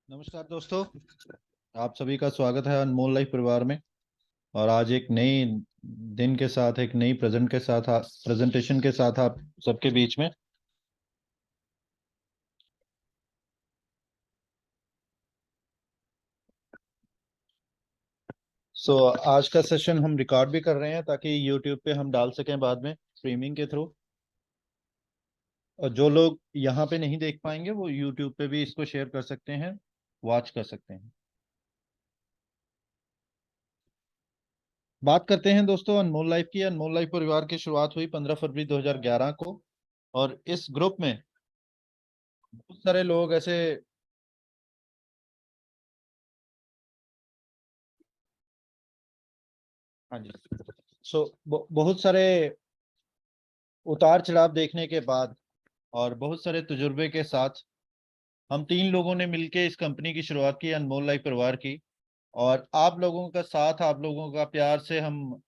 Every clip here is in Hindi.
नमस्कार दोस्तों। आप सभी का स्वागत है अनमोल लाइफ परिवार में। और आज एक नई दिन के साथ, एक नई प्रेजेंटेशन के साथ आप सबके बीच में। आज का सेशन हम रिकॉर्ड भी कर रहे हैं ताकि यूट्यूब पे हम डाल सकें बाद में स्ट्रीमिंग के थ्रू। और जो लोग यहाँ पे नहीं देख पाएंगे वो यूट्यूब पे भी इसको शेयर कर सकते हैं, वॉच कर सकते हैं। बात करते हैं दोस्तों अनमोल लाइफ की। अनमोल लाइफ परिवार की शुरुआत हुई 15 फरवरी 2011 को। और इस ग्रुप में बहुत सारे लोग ऐसे। हाँ जी। बहुत सारे उतार चढ़ाव देखने के बाद और बहुत सारे तजुर्बे के साथ हम तीन लोगों ने मिलकर इस कंपनी की शुरुआत की, अनमोल लाइफ परिवार की। और आप लोगों का साथ, आप लोगों का प्यार से हम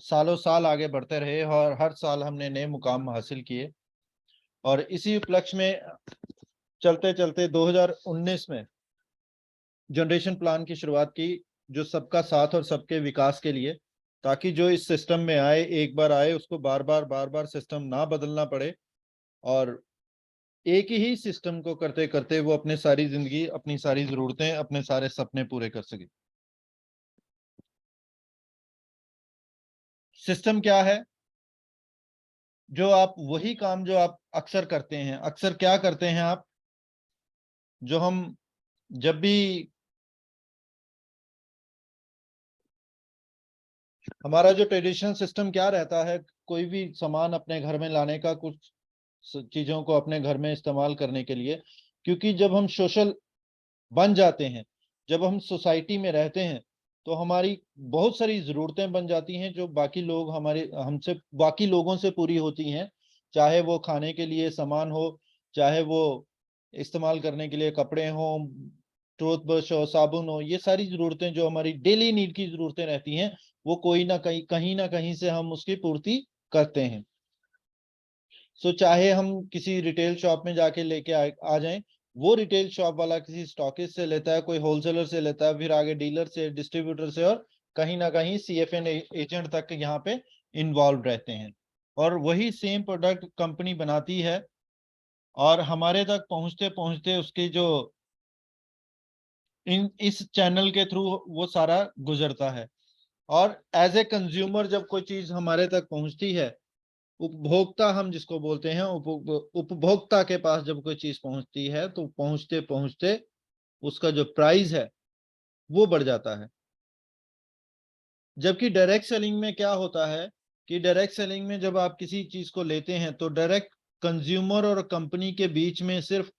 सालों साल आगे बढ़ते रहे और हर साल हमने नए मुकाम हासिल किए। और इसी उपलक्ष्य में चलते चलते 2019 में जनरेशन प्लान की शुरुआत की, जो सबका साथ और सबके विकास के लिए, ताकि जो इस सिस्टम में आए, एक बार आए, उसको बार बार सिस्टम ना बदलना पड़े। और एक ही सिस्टम को करते करते वो अपने सारी जिंदगी, अपनी सारी जरूरतें, अपने सारे सपने पूरे कर सके। सिस्टम क्या है? जो आप वही काम जो आप अक्सर करते हैं, अक्सर क्या करते हैं आप, जो हम जब भी हमारा जो ट्रेडिशनल सिस्टम क्या रहता है, कोई भी सामान अपने घर में लाने का, कुछ चीजों को अपने घर में इस्तेमाल करने के लिए, क्योंकि जब हम सोशल बन जाते हैं, जब हम सोसाइटी में रहते हैं, तो हमारी बहुत सारी जरूरतें बन जाती हैं जो बाकी लोग हमारे हमसे बाकी लोगों से पूरी होती हैं। चाहे वो खाने के लिए सामान हो, चाहे वो इस्तेमाल करने के लिए कपड़े हो, टूथब्रश हो, साबुन हो, ये सारी जरूरतें जो हमारी डेली नीड की जरूरतें रहती हैं, वो कोई ना कहीं से हम उसकी पूर्ति करते हैं। चाहे हम किसी रिटेल शॉप में जाके लेके आ जाएं, वो रिटेल शॉप वाला किसी स्टॉकिस्ट से लेता है, कोई होलसेलर से लेता है, फिर आगे डीलर से, डिस्ट्रीब्यूटर से, और कहीं ना कहीं सीएफएन एजेंट तक यहाँ पे इन्वॉल्व रहते हैं। और वही सेम प्रोडक्ट कंपनी बनाती है और हमारे तक पहुंचते पहुंचते उसकी जो इस चैनल के थ्रू वो सारा गुजरता है। और एज ए कंज्यूमर जब कोई चीज हमारे तक पहुंचती है, उपभोक्ता हम जिसको बोलते हैं, उपभोक्ता के पास जब कोई चीज पहुंचती है, तो पहुंचते पहुंचते उसका जो प्राइस है वो बढ़ जाता है। जबकि डायरेक्ट सेलिंग में क्या होता है कि डायरेक्ट सेलिंग में जब आप किसी चीज को लेते हैं तो डायरेक्ट कंज्यूमर और कंपनी के बीच में सिर्फ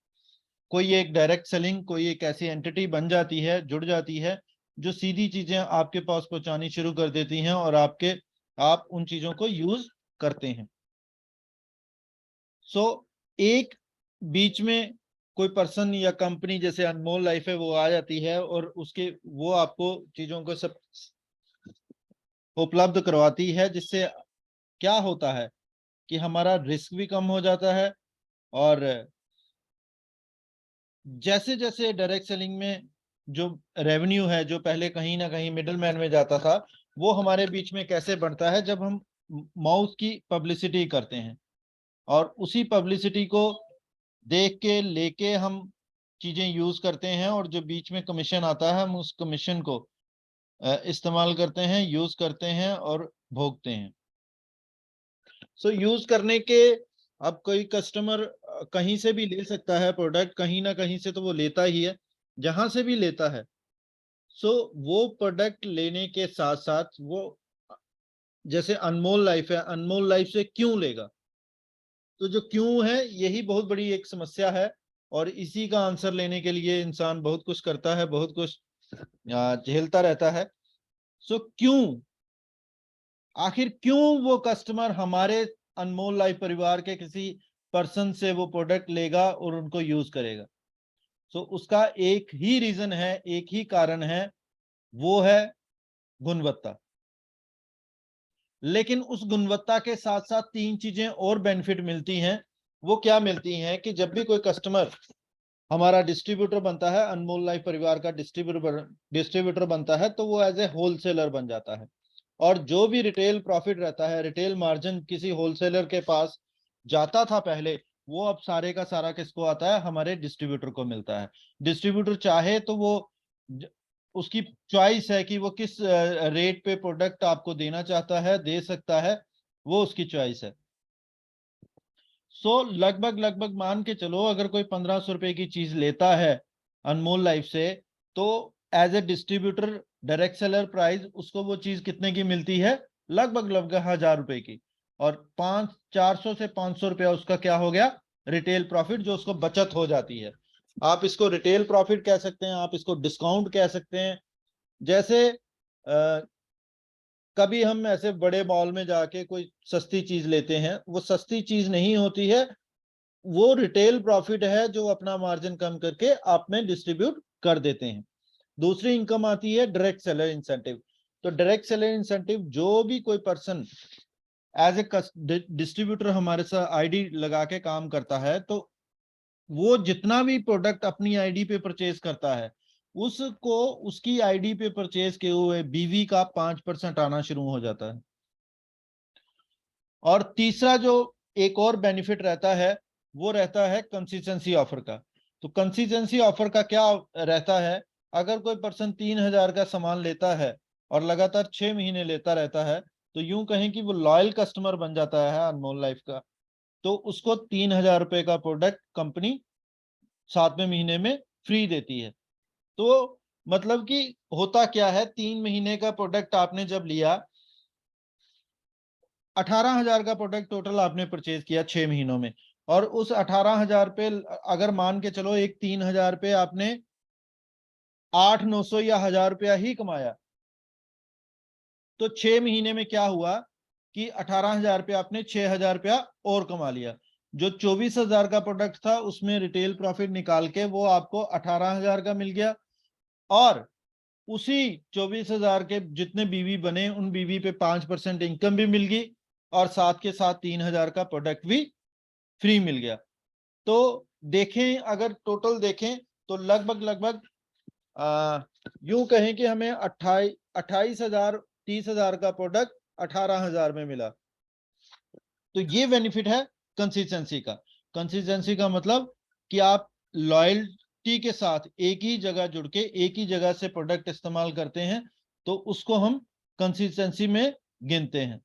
कोई एक डायरेक्ट सेलिंग, कोई एक ऐसी एंटिटी बन जाती है, जुड़ जाती है, जो सीधी चीजें आपके पास पहुंचानी शुरू कर देती हैं और आप उन चीजों को यूज करते हैं। सो एक बीच में कोई पर्सन या कंपनी जैसे अनमोल लाइफ है, वो आ जाती है और उसके वो आपको चीजों को सब उपलब्ध करवाती है, जिससे क्या होता है कि हमारा रिस्क भी कम हो जाता है। और जैसे जैसे डायरेक्ट सेलिंग में जो रेवेन्यू है, जो पहले कहीं ना कहीं मिडल मैन में जाता था, वो हमारे बीच में कैसे बढ़ता है, जब हम माउथ की पब्लिसिटी करते हैं और उसी पब्लिसिटी को देख के लेके हम चीजें यूज करते हैं, और जो बीच में कमीशन आता है हम उस कमीशन को इस्तेमाल करते हैं, यूज करते हैं और भोगते हैं। यूज करने के, अब कोई कस्टमर कहीं से भी ले सकता है प्रोडक्ट, कहीं ना कहीं से तो वो लेता ही है, जहां से भी लेता है। वो प्रोडक्ट लेने के साथ साथ वो, जैसे अनमोल लाइफ है, अनमोल लाइफ से क्यों लेगा? तो जो क्यों है, यही बहुत बड़ी एक समस्या है। और इसी का आंसर लेने के लिए इंसान बहुत कुछ करता है, बहुत कुछ झेलता रहता है। क्यों, आखिर क्यों वो कस्टमर हमारे अनमोल लाइफ परिवार के किसी पर्सन से वो प्रोडक्ट लेगा और उनको यूज करेगा? उसका एक ही रीजन है, एक ही कारण है, वो है गुणवत्ता। लेकिन उस गुणवत्ता के साथ साथ तीन चीजें और बेनिफिट मिलती हैं। वो क्या मिलती हैं कि जब भी कोई कस्टमर हमारा डिस्ट्रीब्यूटर बनता है, अनमोल लाइफ परिवार का डिस्ट्रीब्यूटर बनता है, तो वो एज ए होलसेलर बन जाता है। और जो भी रिटेल प्रॉफिट रहता है, रिटेल मार्जिन किसी होलसेलर के पास जाता था पहले, वो अब सारे का सारा किसको आता है? हमारे डिस्ट्रीब्यूटर को मिलता है। डिस्ट्रीब्यूटर चाहे तो वो उसकी चॉइस है कि वो किस रेट पे प्रोडक्ट आपको देना चाहता है, दे सकता है, वो उसकी चॉइस है। लगभग लगभग मान के चलो, अगर कोई 1500 रुपए की चीज लेता है अनमोल लाइफ से, तो as a distributor direct seller price उसको वो चीज कितने की मिलती है? लगभग लगभग 1000 रुपए की। और 400 से 500 रुपया उसका क्या हो गया? रिटेल प्रॉफिट, जो उसको बचत हो जाती है। आप इसको रिटेल प्रॉफिट कह सकते हैं, आप इसको डिस्काउंट कह सकते हैं। जैसे कभी हम ऐसे बड़े मॉल में जाके कोई सस्ती चीज लेते हैं, वो सस्ती चीज नहीं होती है, वो रिटेल प्रॉफिट है जो अपना मार्जिन कम करके आप में डिस्ट्रीब्यूट कर देते हैं। दूसरी इनकम आती है डायरेक्ट सेलर इंसेंटिव। तो डायरेक्ट सेलर इंसेंटिव, जो भी कोई पर्सन एज ए डिस्ट्रीब्यूटर हमारे साथ आईडी लगा के काम करता है, तो वो जितना भी प्रोडक्ट अपनी आईडी पे परचेज करता है, उसको उसकी आईडी पे परचेज किए हुए बीवी का 5% आना शुरू हो जाता है। और तीसरा जो एक और बेनिफिट रहता है, वो रहता है कंसिस्टेंसी ऑफर का। तो कंसिस्टेंसी ऑफर का क्या रहता है? अगर कोई पर्सन 3000 का सामान लेता है और लगातार 6 महीने लेता रहता है, तो यूं कहें कि वो लॉयल कस्टमर बन जाता है अनमोल लाइफ का। तो उसको 3000 रुपए का प्रोडक्ट कंपनी 7वें महीने में फ्री देती है। तो मतलब कि होता क्या है, 3 महीने का प्रोडक्ट आपने जब लिया, 18,000 का प्रोडक्ट टोटल आपने परचेज किया 6 महीनों में, और उस 18,000 पे अगर मान के चलो एक 3,000 पे आपने 800-900 या 1000 रुपया ही कमाया, तो 6 महीने में क्या हुआ कि 18,000 पे आपने 6,000 रुपया और कमा लिया। जो 24,000 का प्रोडक्ट था, उसमें रिटेल प्रॉफिट निकाल के वो आपको 18,000 का मिल गया। और उसी 24,000 के जितने बीवी बने, उन बीवी पे 5% इनकम भी मिल गई, और साथ के साथ 3,000 का प्रोडक्ट भी फ्री मिल गया। तो देखें, अगर टोटल देखें तो लगभग लगभग यूं कहें कि हमें 28,000 30,000 का प्रोडक्ट 18,000 में मिला। तो ये बेनिफिट है कंसिस्टेंसी का। कंसिस्टेंसी का मतलब कि आप लॉयल्टी के साथ एक ही जगह जुड़ के एक ही जगह से प्रोडक्ट इस्तेमाल करते हैं, तो उसको हम कंसिस्टेंसी में गिनते हैं।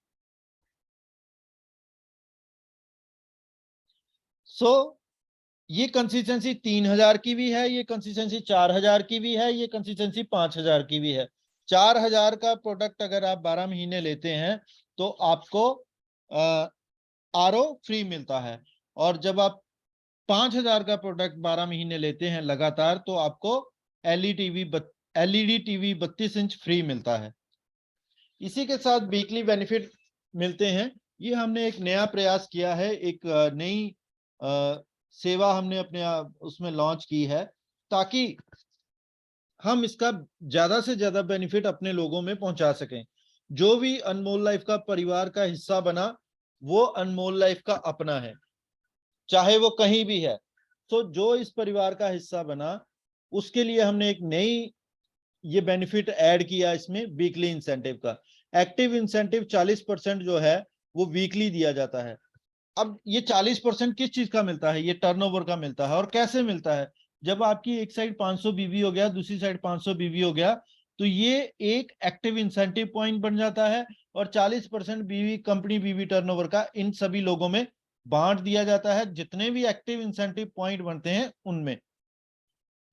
ये कंसिस्टेंसी 3,000 की भी है, ये कंसिस्टेंसी 4,000 की भी है, ये कंसिस्टेंसी 5,000 की भी है। 4,000 का प्रोडक्ट अगर आप 12 महीने लेते हैं, तो आपको आरओ फ्री मिलता है। और जब आप 5,000 का प्रोडक्ट 12 महीने लेते हैं लगातार, तो आपको एलईडी टीवी 32 इंच फ्री मिलता है। इसी के साथ वीकली बेनिफिट मिलते हैं। ये हमने एक नया प्रयास किया है, एक नई सेवा हमने अपने उसमें लॉन्च की है, ताकि हम इसका ज्यादा से ज्यादा बेनिफिट अपने लोगों में पहुंचा सकें। जो भी अनमोल लाइफ का परिवार का हिस्सा बना, वो अनमोल लाइफ का अपना है, चाहे वो कहीं भी है। तो जो इस परिवार का हिस्सा बना, उसके लिए हमने एक नई ये बेनिफिट ऐड किया इसमें, वीकली इंसेंटिव का। एक्टिव इंसेंटिव 40% जो है वो वीकली दिया जाता है। अब ये 40% किस चीज का मिलता है? ये टर्नओवर का मिलता है। और कैसे मिलता है? जब आपकी एक साइड 500 बीवी हो गया, दूसरी साइड 500 बीवी हो गया, तो ये एक एक्टिव इंसेंटिव पॉइंट बन जाता है, और 40% बीवी कंपनी बीवी टर्नओवर का इन सभी लोगों में बांट दिया जाता है, जितने भी एक्टिव इंसेंटिव पॉइंट बनते हैं उनमें।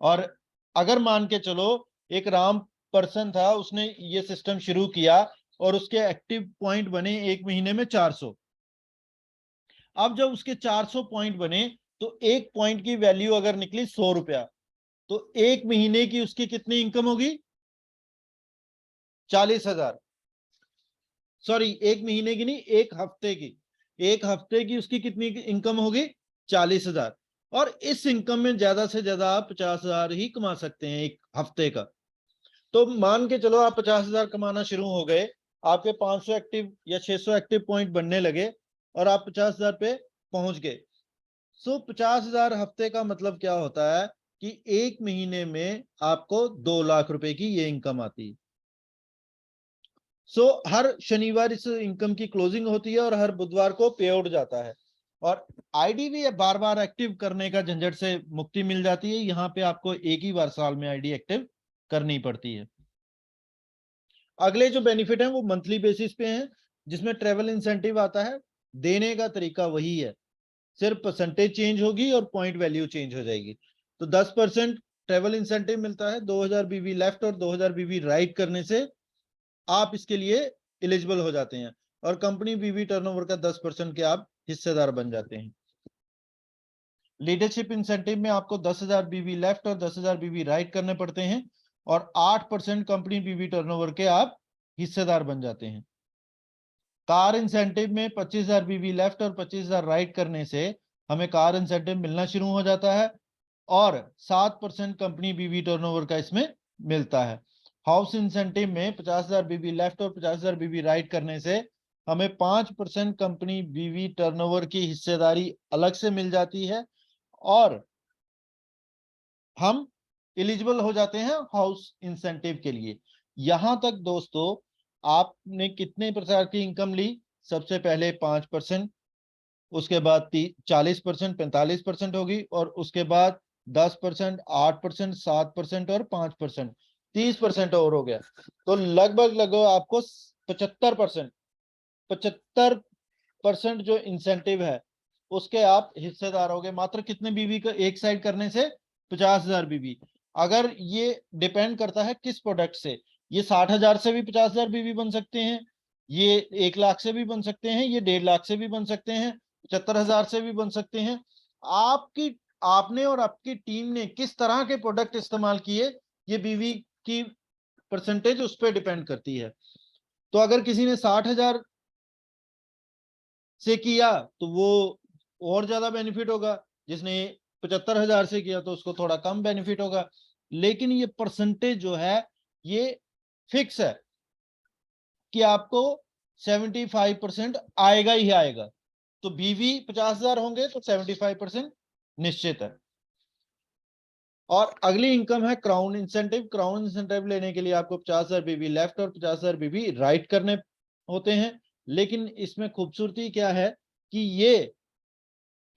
और अगर मान के चलो एक राम पर्सन था, उसने ये सिस्टम शुरू किया और उसके एक्टिव पॉइंट बने एक महीने में 400। अब जब उसके 400 पॉइंट बने, तो एक पॉइंट की वैल्यू अगर निकली 100 रुपया, तो एक महीने की उसकी कितनी इनकम होगी? 40,000। सॉरी, एक महीने की नहीं, एक हफ्ते की। एक हफ्ते की उसकी कितनी इनकम होगी? 40,000। और इस इनकम में ज्यादा से ज्यादा आप 50,000 ही कमा सकते हैं एक हफ्ते का। तो मान के चलो आप 50,000 कमाना शुरू हो गए, आपके 500 एक्टिव या 600 एक्टिव पॉइंट बनने लगे, और आप 50,000 पे पहुंच गए। 50,000 हफ्ते का मतलब क्या होता है कि एक महीने में आपको 2 लाख रुपए की ये इनकम आती है। सो हर शनिवार इस इनकम की क्लोजिंग होती है और हर बुधवार को पे आउट जाता है। और आईडी भी बार बार एक्टिव करने का झंझट से मुक्ति मिल जाती है। यहाँ पे आपको एक ही बार साल में आईडी एक्टिव करनी पड़ती है। अगले जो बेनिफिट है वो मंथली बेसिस पे हैं, जिसमें ट्रेवल इंसेंटिव आता है। देने का तरीका वही है, सिर्फ परसेंटेज चेंज होगी और पॉइंट वैल्यू चेंज हो जाएगी। तो 10% ट्रेवल इंसेंटिव मिलता है। 2000 बीवी लेफ्ट और 2000 बीवी राइट करने से आप इसके लिए एलिजिबल हो जाते हैं और कंपनी बीवी टर्नओवर का 10% के आप हिस्सेदार बन जाते हैं। लीडरशिप इंसेंटिव में आपको 10,000 बीवी लेफ्ट और 10,000 बीवी राइट करने पड़ते हैं और 8% कंपनी बीवी टर्नओवर के आप हिस्सेदार बन जाते हैं। कार इंसेंटिव में 25,000 बीवी लेफ्ट और 25,000 राइट करने से हमें कार इंसेंटिव मिलना शुरू हो जाता है और 7% कंपनी बीवी टर्नओवर का इसमें मिलता है। हाउस इंसेंटिव में 50,000 बीवी लेफ्ट और 50,000 बीवी राइट करने से हमें 5% कंपनी बीवी टर्नओवर की हिस्सेदारी अलग से मिल जाती है और हम एलिजिबल हो जाते हैं हाउस इंसेंटिव के लिए। यहां तक दोस्तों आपने कितने प्रकार की इनकम ली? सबसे पहले 5%, उसके बाद 40%, 45% होगी और उसके बाद 10%, 8%, 7% और 5%, 30% और हो गया। तो लगभग आपको 75% जो इंसेंटिव है उसके आप हिस्सेदार हो गए। मात्र कितने बीवी का एक साइड करने से? 50,000 बीवी। अगर ये डिपेंड करता है किस प्रोडक्ट से, ये 60,000 से भी 50,000 बीवी बन सकते हैं, ये 1 लाख से भी बन सकते हैं, ये 1.5 लाख से भी बन सकते हैं, 75,000 से भी बन सकते हैं। आपने और आपकी टीम ने किस तरह के प्रोडक्ट इस्तेमाल किए, ये बीवी की परसेंटेज उस पर डिपेंड करती है। तो अगर किसी ने 60,000 से किया तो वो और ज्यादा बेनिफिट होगा, जिसने 75,000 से किया तो उसको थोड़ा कम बेनिफिट होगा। लेकिन ये परसेंटेज जो है ये फिक्स है कि आपको 75% आएगा ही आएगा। तो बीवी 50,000 होंगे तो 75% निश्चित है। और अगली इनकम है क्राउन इंसेंटिव। क्राउन इंसेंटिव लेने के लिए आपको 50,000 बीवी लेफ्ट और 50,000 बीवी राइट करने होते हैं। लेकिन इसमें खूबसूरती क्या है कि ये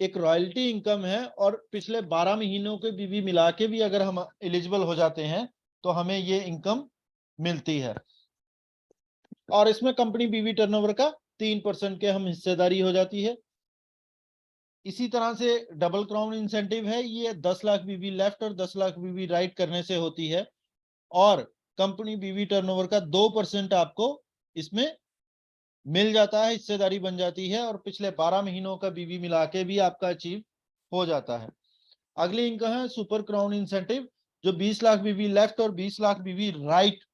एक रॉयल्टी इनकम है और पिछले 12 महीनों के बीवी मिला के भी अगर हम एलिजिबल हो जाते हैं तो हमें ये इनकम मिलती है। और इसमें कंपनी बीवी टर्नओवर का 3% के हम हिस्सेदारी हो जाती है। इसी तरह से डबल क्राउन इंसेंटिव है, ये 10 लाख बीवी लेफ्ट और 10 लाख बीवी राइट करने से होती है और कंपनी बीवी टर्नओवर का 2% आपको इसमें मिल जाता है, हिस्सेदारी बन जाती है और पिछले 12 महीनों का बीवी मिला के भी आपका अचीव हो जाता है। अगली इनकम है सुपर क्राउन इंसेंटिव, जो 20 लाख बीवी लेफ्ट और 20 लाख बीवी राइट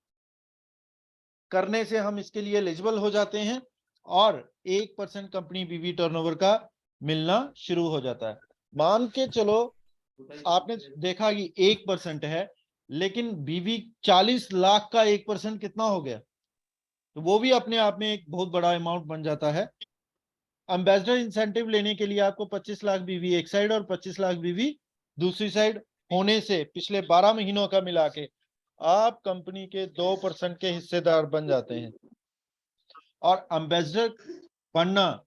करने से हम इसके लिए एलिजिबल हो जाते हैं और 1% कंपनी बीवी टर्नओवर का मिलना शुरू हो जाता है। मान के चलो आपने देखा कि 1% है, लेकिन बीवी 40 लाख का 1% कितना हो गया? तो वो भी अपने आप में एक बहुत बड़ा अमाउंट बन जाता है। एम्बेसडर इंसेंटिव लेने के लिए आपको 25 लाख बीवी एक साइड और 25 लाख बीवी दूसरी साइड होने से पिछले 12 महीनों का मिला के आप कंपनी के 2% के हिस्सेदार बन जाते हैं। और एम्बेसडर बनना,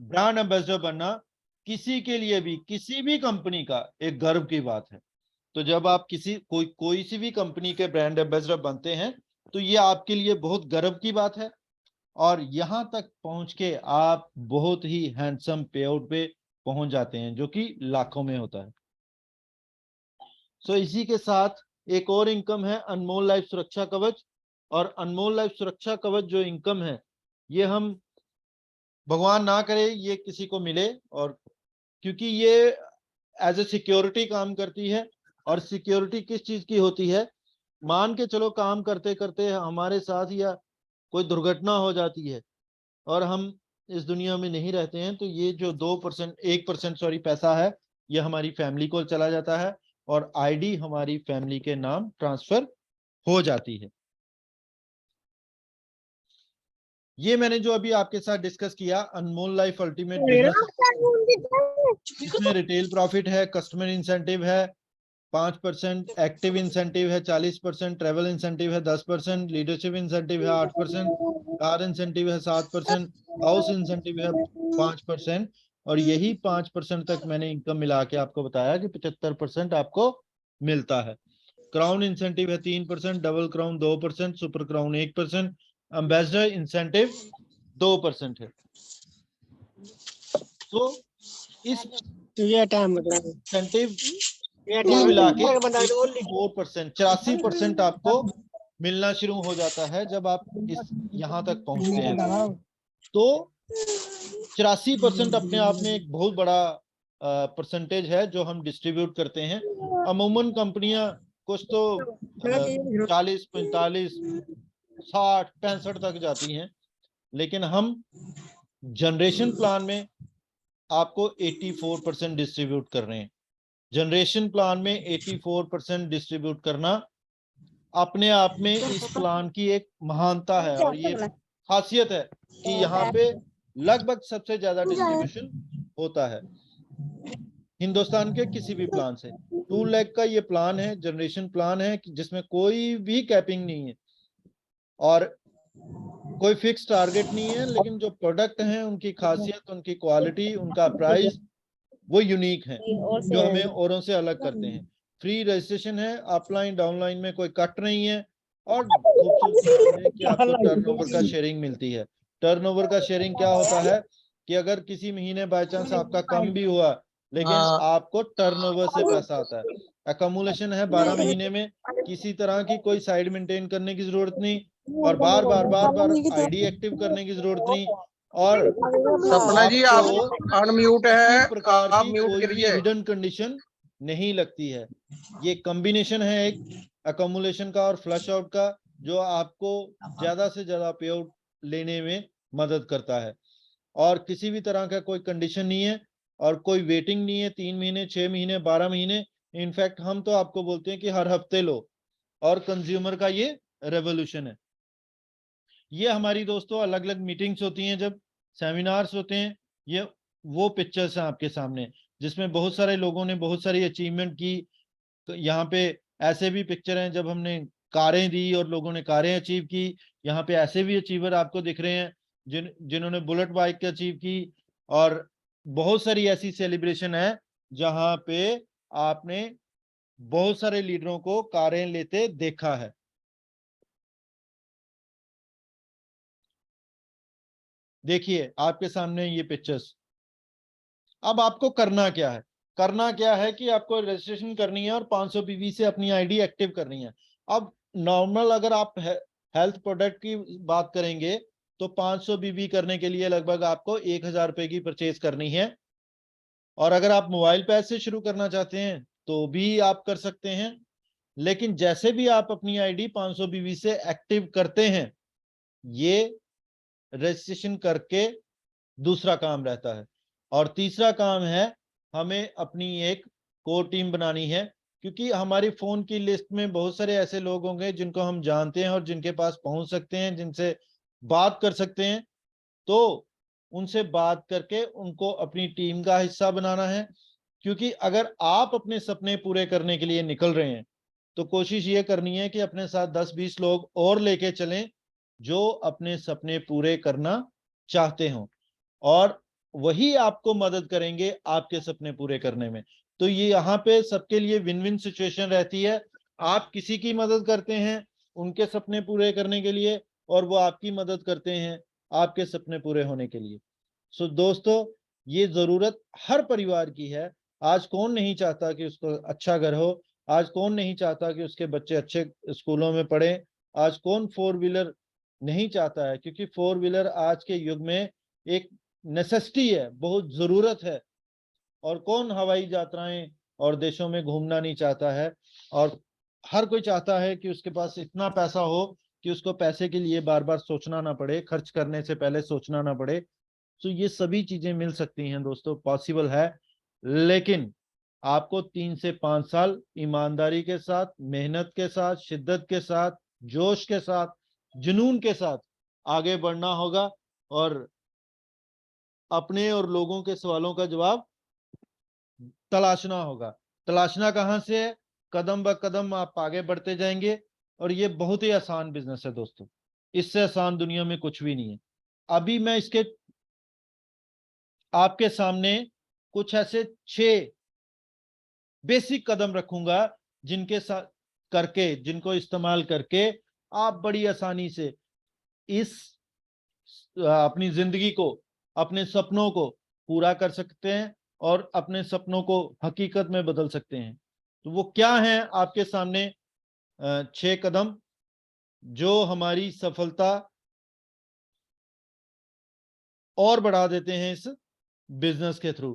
ब्रांड एम्बेसडर बनना किसी के लिए भी, किसी भी कंपनी का एक गर्व की बात है। तो जब आप कोई सी भी कंपनी के ब्रांड एम्बेसडर बनते हैं तो ये आपके लिए बहुत गर्व की बात है और यहां तक पहुंच के आप बहुत ही हैंडसम पे आउट पे पहुंच जाते हैं, जो कि लाखों में होता है। सो इसी के साथ एक और इनकम है अनमोल लाइफ सुरक्षा कवच। और अनमोल लाइफ सुरक्षा कवच जो इनकम है, ये हम, भगवान ना करे ये किसी को मिले, और क्योंकि ये एज ए सिक्योरिटी काम करती है। और सिक्योरिटी किस चीज की होती है? मान के चलो काम करते करते हमारे साथ या कोई दुर्घटना हो जाती है और हम इस दुनिया में नहीं रहते हैं, तो ये जो 1% सॉरी पैसा है, ये हमारी फैमिली को चला जाता है और आईडी हमारी फैमिली के नाम ट्रांसफर हो जाती है। ये मैंने जो अभी आपके साथ डिस्कस किया, अनमोल लाइफ अल्टीमेट बिजनेस, इसमें रिटेल प्रॉफिट है, कस्टमर इंसेंटिव है, 5%, एक्टिव इंसेंटिव है 40%, ट्रेवल इंसेंटिव है 10%, लीडरशिप इंसेंटिव है 8%, कार इंसेंटिव है 7%, हाउस इंसेंटिव है 5%। और यही 5% तक मैंने इनकम मिला के आपको बताया कि 75% आपको मिलता है। क्राउन इंसेंटिव है 3%, double crown 2%, super crown 1%, ambassador incentive 2% है। तो इस इंसेंटिव कुल मिला के 84%, 84% आपको मिलना शुरू हो जाता है जब आप इस यहाँ तक पहुंचते हैं। तो 84% अपने आप में एक बहुत बड़ा परसेंटेज है जो हम डिस्ट्रीब्यूट करते हैं। अमूमन कंपनियां कुछ तो 40, 45, 60, 65 तक जाती हैं, लेकिन हम जनरेशन प्लान में आपको 84% डिस्ट्रीब्यूट कर रहे हैं। जनरेशन प्लान में 84% डिस्ट्रीब्यूट करना अपने आप में इस प्लान की एक महानता है और ये खासियत है कि यहाँ पे लगभग सबसे ज्यादा डिस्ट्रीब्यूशन होता है हिंदुस्तान के किसी भी प्लान से। 2 लाख का ये प्लान है, जनरेशन प्लान है जिसमें कोई भी कैपिंग नहीं है और कोई फिक्स टारगेट नहीं है, लेकिन जो प्रोडक्ट हैं उनकी खासियत, उनकी क्वालिटी, उनका प्राइस वो यूनिक है जो हमें औरों से अलग करते हैं। फ्री रजिस्ट्रेशन है, अपलाइन डाउनलाइन में कोई कट नहीं है और खूबसूरती है कि आपको टर्नओवर का शेयरिंग मिलती है। टर्नओवर का शेयरिंग क्या होता है कि अगर किसी महीने बाय चांस आपका कम भी हुआ लेकिन आपको टर्नओवर से पैसा आता है। अकोमुलेशन है 12 महीने में, किसी तरह की कोई साइड मेंटेन करने की जरूरत नहीं और बार बार आईडी एक्टिव करने की जरूरत नहीं और सपना जी आप अनम्यूट है, प्रकार आप की म्यूट कोई भी करिए। हिडन कंडीशन नहीं लगती है। ये कॉम्बिनेशन है एक अकोमुलेशन का और फ्लश आउट का जो आपको ज्यादा से ज्यादा पे आउट लेने में मदद करता है और किसी भी तरह का कोई कंडीशन नहीं है और कोई वेटिंग नहीं है 3 महीने, 6 महीने, 12 महीने। इनफैक्ट हम तो आपको बोलते हैं कि हर हफ्ते लो और कंज्यूमर का ये रेवोल्यूशन है। ये हमारी दोस्तों अलग अलग मीटिंग्स होती हैं, जब सेमिनार्स होते हैं, ये वो पिक्चर्स हैं आपके सामने जिसमें बहुत सारे लोगों ने बहुत सारी अचीवमेंट की। तो यहाँ पे ऐसे भी पिक्चर हैं जब हमने कारें दी और लोगों ने कारें अचीव की। यहाँ पे ऐसे भी अचीवर आपको दिख रहे हैं जिन्होंने बुलेट बाइक अचीव की और बहुत सारी ऐसी सेलिब्रेशन है जहाँ पे आपने बहुत सारे लीडरों को कारें लेते देखा है। देखिए आपके सामने ये पिक्चर्स। अब आपको करना क्या है? करना क्या है कि आपको रजिस्ट्रेशन करनी है और 500 बीवी से अपनी आईडी एक्टिव करनी है। अब नॉर्मल अगर आप हेल्थ प्रोडक्ट की बात करेंगे तो 500 बीवी करने के लिए लगभग आपको 1000 रुपए की परचेज करनी है और अगर आप मोबाइल पैस से शुरू करना चाहते हैं तो भी आप कर सकते हैं। लेकिन जैसे भी आप अपनी आईडी 500 बीवी से एक्टिव करते हैं, ये रजिस्ट्रेशन करके दूसरा काम रहता है। और तीसरा काम है हमें अपनी एक कोर टीम बनानी है, क्योंकि हमारी फोन की लिस्ट में बहुत सारे ऐसे लोग होंगे जिनको हम जानते हैं और जिनके पास पहुंच सकते हैं, जिनसे बात कर सकते हैं। तो उनसे बात करके उनको अपनी टीम का हिस्सा बनाना है, क्योंकि अगर आप अपने सपने पूरे करने के लिए निकल रहे हैं तो कोशिश ये करनी है कि अपने साथ 10-20 लोग और लेके चलें जो अपने सपने पूरे करना चाहते हों और वही आपको मदद करेंगे आपके सपने पूरे करने में। तो ये यहाँ पे सबके लिए विन विन सिचुएशन रहती है। आप किसी की मदद करते हैं उनके सपने पूरे करने के लिए और वो आपकी मदद करते हैं आपके सपने पूरे होने के लिए। सो दोस्तों, ये जरूरत हर परिवार की है। आज कौन नहीं चाहता कि उसको अच्छा घर हो? आज कौन नहीं चाहता कि उसके बच्चे अच्छे स्कूलों में पढ़े? आज कौन 4 व्हीलर नहीं चाहता है? क्योंकि 4 व्हीलर आज के युग में एक नेसेसिटी है, बहुत जरूरत है। और कौन हवाई यात्राएं और देशों में घूमना नहीं चाहता है? और हर कोई चाहता है कि उसके पास इतना पैसा हो कि उसको पैसे के लिए बार बार सोचना ना पड़े, खर्च करने से पहले सोचना ना पड़े। तो ये सभी चीजें मिल सकती हैं दोस्तों, पॉसिबल है। लेकिन आपको 3 से 5 साल ईमानदारी के साथ, मेहनत के साथ, शिद्दत के साथ, जोश के साथ, जुनून के साथ आगे बढ़ना होगा और अपने और लोगों के सवालों का जवाब तलाशना होगा। तलाशना कहाँ से है? कदम ब कदम आप आगे बढ़ते जाएंगे और ये बहुत ही आसान बिजनेस है दोस्तों, इससे आसान दुनिया में कुछ भी नहीं है। अभी मैं इसके आपके सामने कुछ ऐसे 6 बेसिक कदम रखूंगा जिनके साथ करके, जिनको इस्तेमाल करके आप बड़ी आसानी से इस अपनी जिंदगी को, अपने सपनों को पूरा कर सकते हैं और अपने सपनों को हकीकत में बदल सकते हैं। तो वो क्या है आपके सामने 6 कदम जो हमारी सफलता और बढ़ा देते हैं इस बिजनेस के थ्रू।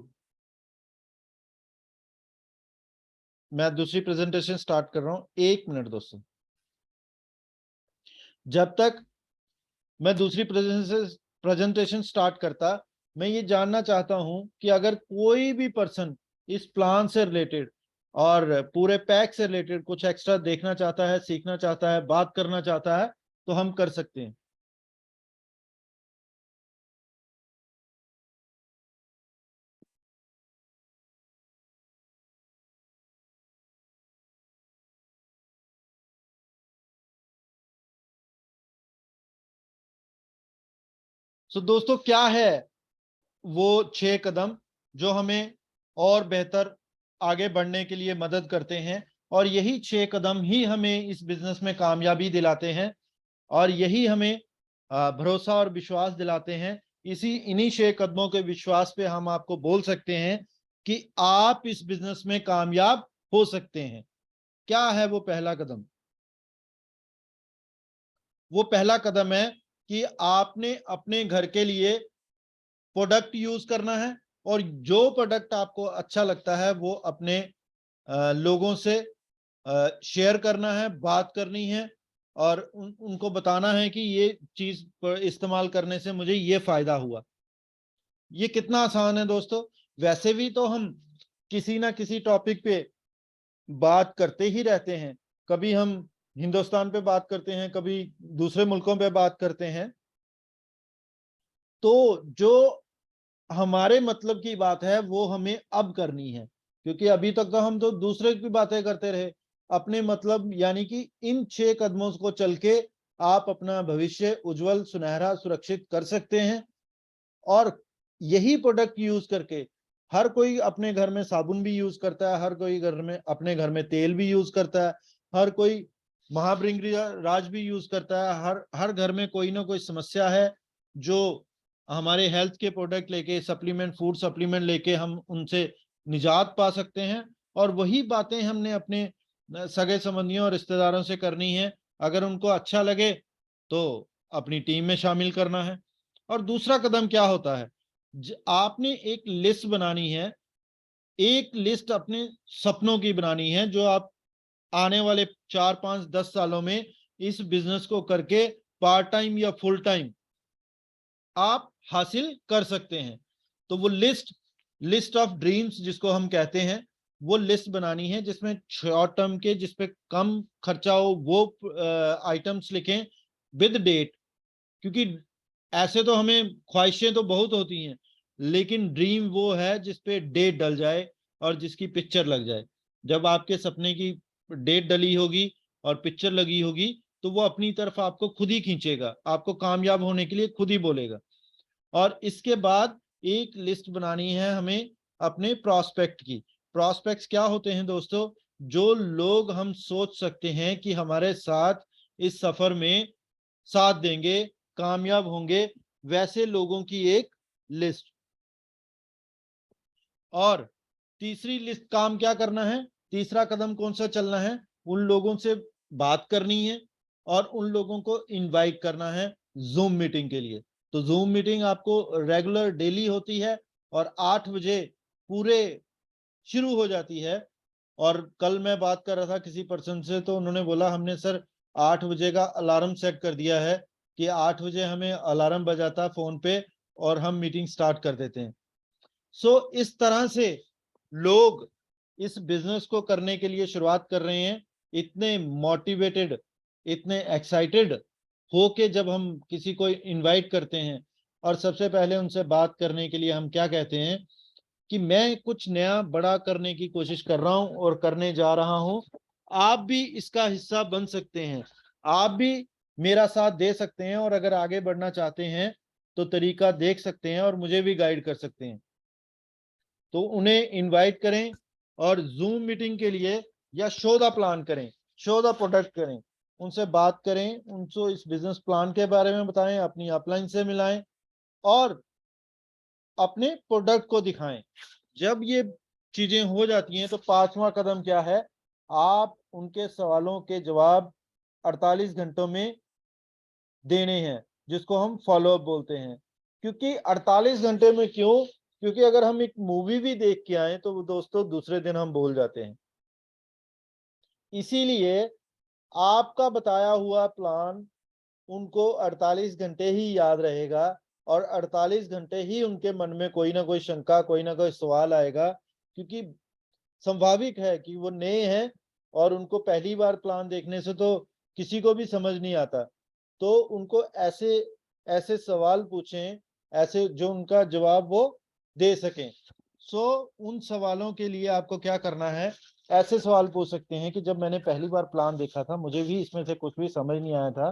मैं दूसरी प्रेजेंटेशन स्टार्ट कर रहा हूं, 1 मिनट दोस्तों। जब तक मैं दूसरी प्रेजेंटेशन स्टार्ट करता, मैं ये जानना चाहता हूं कि अगर कोई भी पर्सन इस प्लान से रिलेटेड और पूरे पैक से रिलेटेड कुछ एक्स्ट्रा देखना चाहता है, सीखना चाहता है, बात करना चाहता है, तो हम कर सकते हैं। सो दोस्तों, क्या है वो 6 कदम जो हमें और बेहतर आगे बढ़ने के लिए मदद करते हैं, और यही 6 कदम ही हमें इस बिजनेस में कामयाबी दिलाते हैं और यही हमें भरोसा और विश्वास दिलाते हैं। इन्हीं 6 कदमों के विश्वास पे हम आपको बोल सकते हैं कि आप इस बिजनेस में कामयाब हो सकते हैं। क्या है वो पहला कदम? वो पहला कदम है कि आपने अपने घर के लिए प्रोडक्ट यूज करना है, और जो प्रोडक्ट आपको अच्छा लगता है वो अपने लोगों से शेयर करना है, बात करनी है और उनको बताना है कि ये चीज इस्तेमाल करने से मुझे ये फायदा हुआ। ये कितना आसान है दोस्तों। वैसे भी तो हम किसी ना किसी टॉपिक पे बात करते ही रहते हैं। कभी हम हिंदुस्तान पे बात करते हैं, कभी दूसरे मुल्कों पे बात करते हैं। तो जो हमारे मतलब की बात है वो हमें अब करनी है, क्योंकि अभी तक तो हम तो दूसरे की बातें करते रहे। अपने मतलब यानी कि इन 6 कदमों को चल के आप अपना भविष्य उज्जवल, सुनहरा, सुरक्षित कर सकते हैं। और यही प्रोडक्ट यूज करके हर कोई अपने घर में साबुन भी यूज करता है, हर कोई घर में अपने घर में तेल भी यूज करता है, हर कोई महाभृंगी राज भी यूज करता है। हर हर घर में कोई ना कोई समस्या है जो हमारे हेल्थ के प्रोडक्ट लेके, सप्लीमेंट, फूड सप्लीमेंट लेके हम उनसे निजात पा सकते हैं। और वही बातें हमने अपने सगे संबंधियों और रिश्तेदारों से करनी है। अगर उनको अच्छा लगे तो अपनी टीम में शामिल करना है। और दूसरा कदम क्या होता है? आपने एक लिस्ट बनानी है, एक लिस्ट अपने सपनों की बनानी है जो आप आने वाले 4, 5, 10 सालों में इस बिजनेस को करके पार्ट टाइम या फुल टाइम आप हासिल कर सकते हैं। तो वो लिस्ट ऑफ ड्रीम्स जिसको हम कहते हैं, वो लिस्ट बनानी है जिसमें शॉर्ट टर्म के, जिसपे कम खर्चा हो, वो आइटम्स लिखें विद डेट। क्योंकि ऐसे तो हमें ख्वाहिशें तो बहुत होती हैं, लेकिन ड्रीम वो है जिसपे डेट डल जाए और जिसकी पिक्चर लग जाए। जब आपके सपने की डेट डली होगी और पिक्चर लगी होगी तो वो अपनी तरफ आपको खुद ही खींचेगा, आपको कामयाब होने के लिए खुद ही बोलेगा। और इसके बाद एक लिस्ट बनानी है हमें अपने प्रॉस्पेक्ट की। प्रॉस्पेक्ट्स क्या होते हैं दोस्तों? जो लोग हम सोच सकते हैं कि हमारे साथ इस सफर में साथ देंगे, कामयाब होंगे, वैसे लोगों की एक लिस्ट। और तीसरी लिस्ट काम क्या करना है? तीसरा कदम कौन सा चलना है? उन लोगों से बात करनी है और उन लोगों को इनवाइट करना है जूम मीटिंग के लिए। तो जूम मीटिंग आपको रेगुलर डेली होती है और 8 बजे पूरे शुरू हो जाती है। और कल मैं बात कर रहा था किसी पर्सन से, तो उन्होंने बोला हमने सर 8 बजे का अलार्म सेट कर दिया है कि 8 बजे हमें अलार्म बजाता है फोन पे और हम मीटिंग स्टार्ट कर देते हैं। सो इस तरह से लोग इस बिजनेस को करने के लिए शुरुआत कर रहे हैं, इतने मोटिवेटेड, इतने एक्साइटेड हो के जब हम किसी को इनवाइट करते हैं और सबसे पहले उनसे बात करने के लिए हम क्या कहते हैं कि मैं कुछ नया बड़ा करने की कोशिश कर रहा हूं और करने जा रहा हूं, आप भी इसका हिस्सा बन सकते हैं, आप भी मेरा साथ दे सकते हैं, और अगर आगे बढ़ना चाहते हैं तो तरीका देख सकते हैं और मुझे भी गाइड कर सकते हैं। तो उन्हें इनवाइट करें और जूम मीटिंग के लिए या शो द प्लान करें, शो द प्रोडक्ट करें, उनसे बात करें, उनको इस बिजनेस प्लान के बारे में बताएं, अपनी अपलाइन से मिलाएं और अपने प्रोडक्ट को दिखाएं। जब ये चीजें हो जाती हैं तो पांचवा कदम क्या है, आप उनके सवालों के जवाब 48 घंटों में देने हैं, जिसको हम फॉलोअप बोलते हैं। क्योंकि 48 घंटे में क्यों? क्योंकि अगर हम एक मूवी भी देख के आए तो दोस्तों दूसरे दिन हम भूल जाते हैं। इसीलिए आपका बताया हुआ प्लान उनको 48 घंटे ही याद रहेगा, और 48 घंटे ही उनके मन में कोई ना कोई शंका, कोई ना कोई सवाल आएगा। क्योंकि संभाविक है कि वो नए हैं और उनको पहली बार प्लान देखने से तो किसी को भी समझ नहीं आता। तो उनको ऐसे ऐसे सवाल पूछें, ऐसे जो उनका जवाब वो दे सकें। उन सवालों के लिए आपको क्या करना है, ऐसे सवाल पूछ सकते हैं कि जब मैंने पहली बार प्लान देखा था मुझे भी इसमें से कुछ भी समझ नहीं आया था,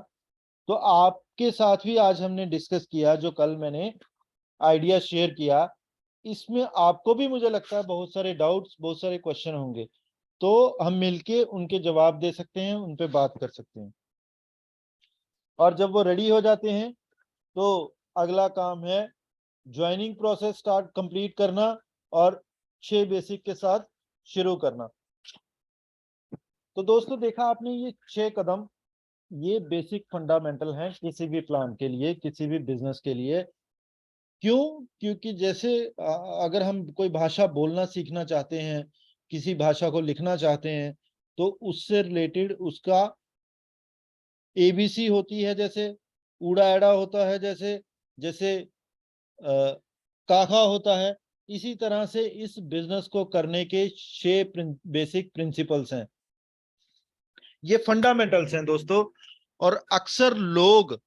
तो आपके साथ भी आज हमने डिस्कस किया, जो कल मैंने आइडिया शेयर किया, इसमें आपको भी मुझे लगता है बहुत सारे डाउट्स, बहुत सारे क्वेश्चन होंगे। तो हम मिलके उनके जवाब दे सकते हैं, उन पे बात कर सकते हैं। और जब वो रेडी हो जाते हैं तो अगला काम है ज्वाइनिंग प्रोसेस स्टार्ट कंप्लीट करना और 6 बेसिक के साथ शुरू करना। तो दोस्तों देखा आपने ये 6 कदम, ये बेसिक फंडामेंटल हैं किसी भी प्लान के लिए, किसी भी बिजनेस के लिए। क्यों? क्योंकि जैसे अगर हम कोई भाषा बोलना सीखना चाहते हैं, किसी भाषा को लिखना चाहते हैं, तो उससे रिलेटेड उसका एबीसी होती है, जैसे ऊड़ा एड़ा होता है, जैसे जैसे काका होता है। इसी तरह से इस बिजनेस को करने के 6 बेसिक प्रिंसिपल्स हैं, ये फंडामेंटल्स हैं दोस्तों। और अक्सर लोग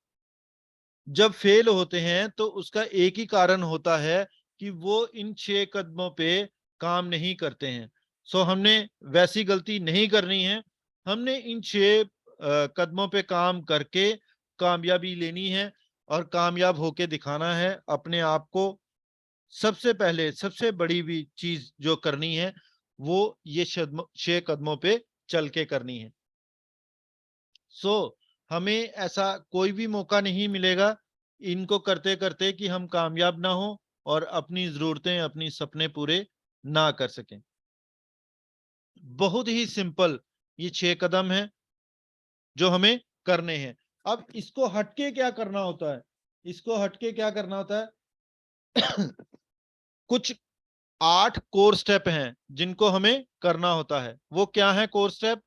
जब फेल होते हैं तो उसका एक ही कारण होता है कि वो इन 6 कदमों पे काम नहीं करते हैं। हमने वैसी गलती नहीं करनी है, हमने इन 6 कदमों पे काम करके कामयाबी लेनी है और कामयाब होके दिखाना है अपने आप को। सबसे पहले सबसे बड़ी भी चीज जो करनी है वो ये 6 कदमों पे चल के करनी है। हमें ऐसा कोई भी मौका नहीं मिलेगा इनको करते करते कि हम कामयाब ना हो और अपनी जरूरतें, अपनी सपने पूरे ना कर सकें। बहुत ही सिंपल ये 6 कदम है जो हमें करने हैं। अब इसको हटके क्या करना होता है, इसको हटके क्या करना होता है कुछ 8 कोर स्टेप हैं जिनको हमें करना होता है। वो क्या है कोर स्टेप?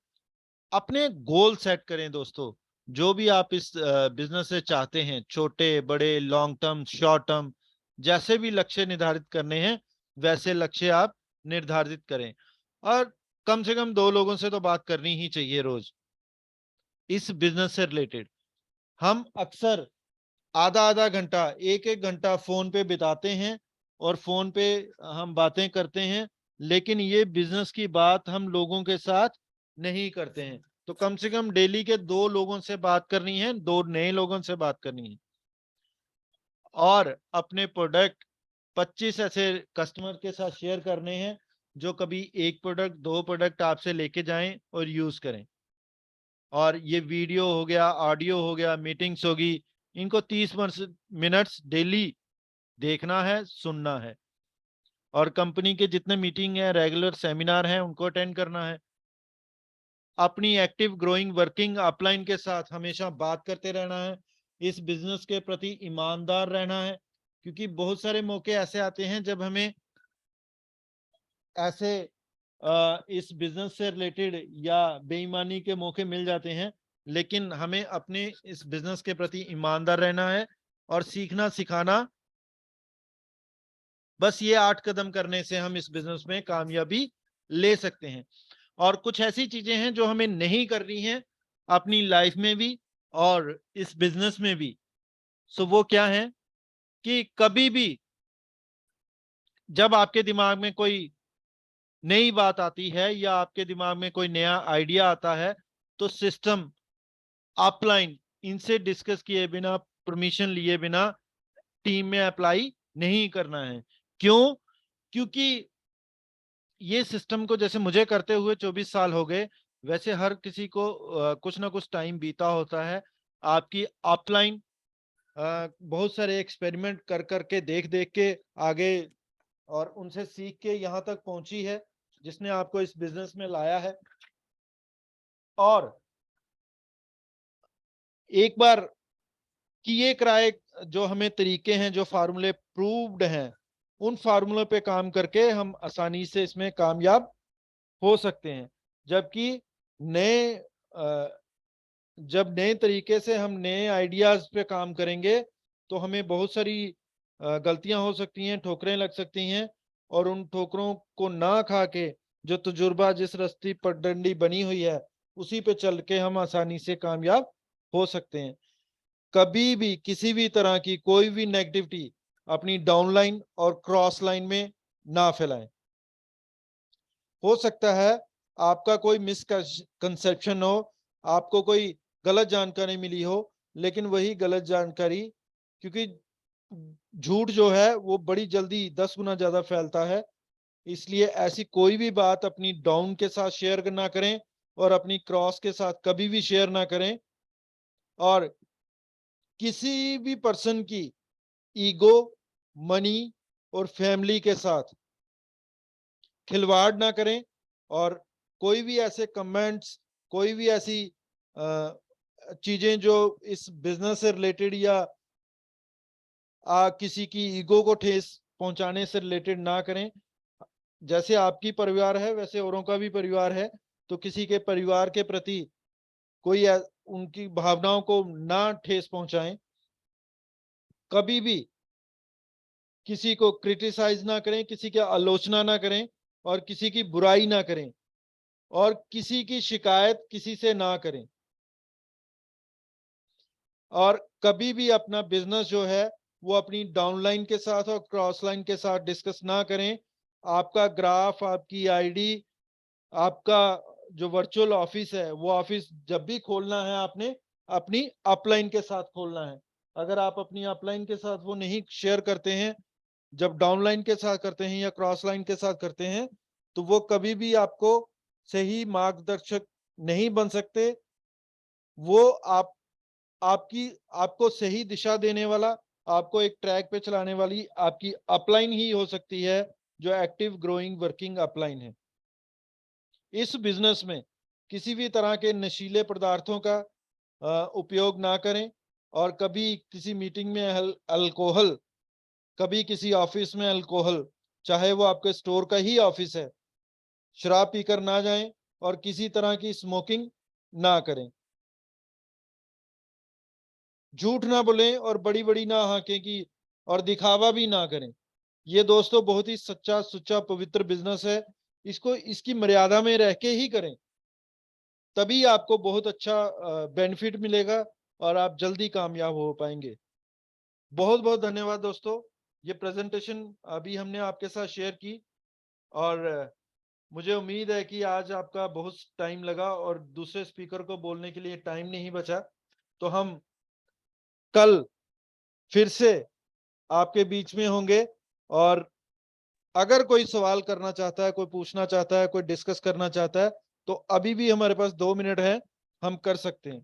अपने गोल सेट करें दोस्तों। जो भी आप इस बिजनेस से चाहते हैं, छोटे बड़े, लॉन्ग टर्म, शॉर्ट टर्म, जैसे भी लक्ष्य निर्धारित करने हैं वैसे लक्ष्य आप निर्धारित करें। और कम से कम 2 लोगों से तो बात करनी ही चाहिए रोज इस बिजनेस से रिलेटेड। हम अक्सर आधा आधा घंटा, एक एक घंटा फोन पे बिताते हैं और फोन पे हम बातें करते हैं, लेकिन ये बिजनेस की बात हम लोगों के साथ नहीं करते हैं। तो कम से कम डेली के 2 लोगों से बात करनी है, 2 नए लोगों से बात करनी है। और अपने प्रोडक्ट 25 ऐसे कस्टमर के साथ शेयर करने हैं जो कभी एक प्रोडक्ट, 2 प्रोडक्ट आपसे लेके जाएं और यूज करें। और ये वीडियो हो गया, ऑडियो हो गया, मीटिंग्स होगी, इनको 30 मिनट्स डेली देखना है, सुनना है। और कंपनी के जितने मीटिंग है, रेगुलर सेमिनार हैं, उनको अटेंड करना है। अपनी एक्टिव ग्रोइंग वर्किंग अपलाइन के साथ हमेशा बात करते रहना है। इस बिजनेस के प्रति ईमानदार रहना है, क्योंकि बहुत सारे मौके ऐसे आते हैं जब हमें ऐसे इस बिजनेस से रिलेटेड या बेईमानी के मौके मिल जाते हैं, लेकिन हमें अपने इस बिजनेस के प्रति ईमानदार रहना है और सीखना सिखाना। बस ये 8 कदम करने से हम इस बिजनेस में कामयाबी ले सकते हैं। और कुछ ऐसी चीजें हैं जो हमें नहीं करनी है अपनी लाइफ में भी और इस बिजनेस में भी। वो क्या है कि कभी भी जब आपके दिमाग में कोई नई बात आती है या आपके दिमाग में कोई नया आइडिया आता है तो सिस्टम अपलाइन इनसे डिस्कस किए बिना, परमिशन लिए बिना टीम में अप्लाई नहीं करना है। क्यों? क्योंकि ये सिस्टम को जैसे मुझे करते हुए 24 साल हो गए, वैसे हर किसी को कुछ ना कुछ टाइम बीता होता है। आपकी अपलाइन बहुत सारे एक्सपेरिमेंट कर करके, देख देख के आगे और उनसे सीख के यहाँ तक पहुंची है, जिसने आपको इस बिजनेस में लाया है। और एक बार किए कराए जो हमें तरीके हैं, जो फार्मूले प्रूव्ड हैं, उन फार्मूलों पे काम करके हम आसानी से इसमें कामयाब हो सकते हैं। जबकि नए जब नए तरीके से हम नए आइडियाज पे काम करेंगे तो हमें बहुत सारी गलतियां हो सकती हैं, ठोकरें लग सकती हैं, और उन ठोकरों को ना खा के जो तजुर्बा जिस रास्ते पगडंडी बनी हुई है उसी पे चल के हम आसानी से कामयाब हो सकते हैं। कभी भी किसी भी तरह की कोई भी नेगेटिविटी अपनी डाउनलाइन और क्रॉस लाइन में ना फैलाएं। हो सकता है आपका कोई मिसकंसेप्शन हो, आपको कोई गलत जानकारी मिली हो, लेकिन वही गलत जानकारी, क्योंकि झूठ जो है वो बड़ी जल्दी 10 गुना ज्यादा फैलता है, इसलिए ऐसी कोई भी बात अपनी डाउन के साथ शेयर ना करें और अपनी क्रॉस के साथ कभी भी शेयर ना करें। और किसी भी पर्सन की ईगो, मनी और फैमिली के साथ खिलवाड़ ना करें। और कोई भी ऐसे कमेंट्स, कोई भी ऐसी चीजें जो इस बिजनेस से रिलेटेड या किसी की ईगो को ठेस पहुंचाने से रिलेटेड ना करें। जैसे आपकी परिवार है वैसे औरों का भी परिवार है, तो किसी के परिवार के प्रति कोई उनकी भावनाओं को ना ठेस पहुंचाएं। कभी भी किसी को क्रिटिसाइज ना करें, किसी की आलोचना ना करें और किसी की बुराई ना करें और किसी की शिकायत किसी से ना करें। और कभी भी अपना बिजनेस जो है वो अपनी डाउनलाइन के साथ और क्रॉस लाइन के साथ डिस्कस ना करें। आपका ग्राफ, आपकी आईडी, आपका जो वर्चुअल ऑफिस है वो ऑफिस जब भी खोलना है आपने अपनी अपलाइन के साथ खोलना है। अगर आप अपनी अपलाइन के साथ वो नहीं शेयर करते हैं, जब डाउनलाइन के साथ करते हैं या क्रॉस लाइन के साथ करते हैं, तो वो कभी भी आपको सही मार्गदर्शक नहीं बन सकते। वो आपकी आपको सही दिशा देने वाला, आपको एक ट्रैक पे चलाने वाली आपकी अपलाइन ही हो सकती है, जो एक्टिव ग्रोइंग वर्किंग अपलाइन है। इस बिजनेस में किसी भी तरह के नशीले पदार्थों का उपयोग ना करें। और कभी किसी मीटिंग में अल्कोहल, कभी किसी ऑफिस में अल्कोहल, चाहे वो आपके स्टोर का ही ऑफिस है, शराब पीकर ना जाएं और किसी तरह की स्मोकिंग ना करें। झूठ ना बोलें और बड़ी बड़ी ना हाकें की, और दिखावा भी ना करें। ये दोस्तों बहुत ही सच्चा सुच्चा पवित्र बिजनेस है। इसको इसकी मर्यादा में रह के ही करें, तभी आपको बहुत अच्छा बेनिफिट मिलेगा और आप जल्दी कामयाब हो पाएंगे। बहुत बहुत धन्यवाद दोस्तों। ये प्रेजेंटेशन अभी हमने आपके साथ शेयर की, और मुझे उम्मीद है कि आज आपका बहुत टाइम लगा और दूसरे स्पीकर को बोलने के लिए टाइम नहीं बचा। तो हम कल फिर से आपके बीच में होंगे, और अगर कोई सवाल करना चाहता है, कोई पूछना चाहता है, कोई डिस्कस करना चाहता है, तो अभी भी हमारे पास 2 मिनट है, हम कर सकते हैं।